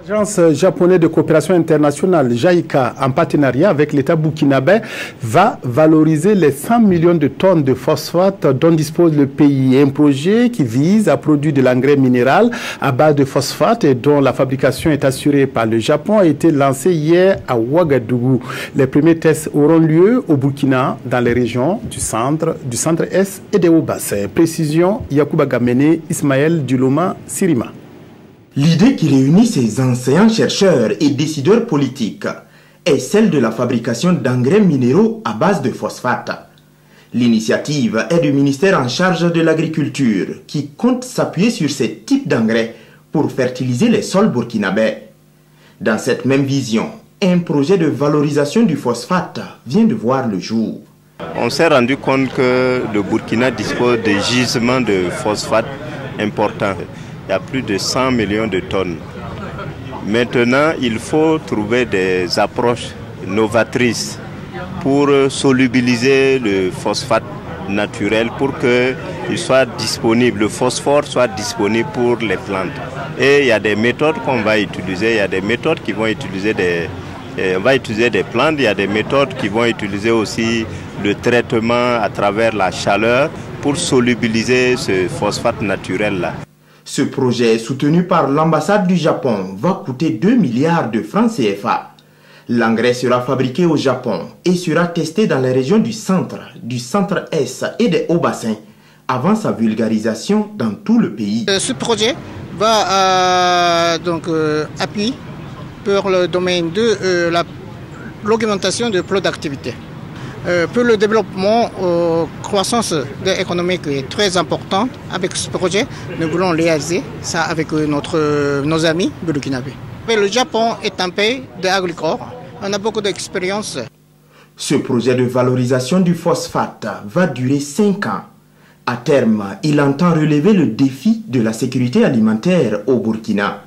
L'Agence japonaise de coopération internationale, JICA, en partenariat avec l'État burkinabé, va valoriser les 100 millions de tonnes de phosphate dont dispose le pays. Un projet qui vise à produire de l'engrais minéral à base de phosphate et dont la fabrication est assurée par le Japon a été lancé hier à Ouagadougou. Les premiers tests auront lieu au Burkina, dans les régions du centre-est et des Hauts-Bassins. Précision, Yacouba Gamene, Ismaël Duloma, Sirima. L'idée qui réunit ces enseignants, chercheurs et décideurs politiques est celle de la fabrication d'engrais minéraux à base de phosphate. L'initiative est du ministère en charge de l'agriculture qui compte s'appuyer sur ces types d'engrais pour fertiliser les sols burkinabés. Dans cette même vision, un projet de valorisation du phosphate vient de voir le jour. On s'est rendu compte que le Burkina dispose de gisements de phosphate importants. Il y a plus de 100 millions de tonnes. Maintenant, il faut trouver des approches novatrices pour solubiliser le phosphate naturel pour qu'il soit disponible, le phosphore soit disponible pour les plantes. Et il y a des méthodes qu'on va utiliser, il y a des méthodes qui vont utiliser on va utiliser des plantes, il y a des méthodes qui vont utiliser aussi le traitement à travers la chaleur pour solubiliser ce phosphate naturel-là. Ce projet, soutenu par l'ambassade du Japon, va coûter 2 milliards de francs CFA. L'engrais sera fabriqué au Japon et sera testé dans les régions du centre-est et des Hauts-Bassins, avant sa vulgarisation dans tout le pays. Ce projet va appuyer pour le domaine de l'augmentation de productivité. Pour le développement, croissance économique est très importante. Avec ce projet, nous voulons réaliser ça avec nos amis burkinabés. Le Japon est un pays agricole. On a beaucoup d'expérience. Ce projet de valorisation du phosphate va durer 5 ans. À terme, il entend relever le défi de la sécurité alimentaire au Burkina.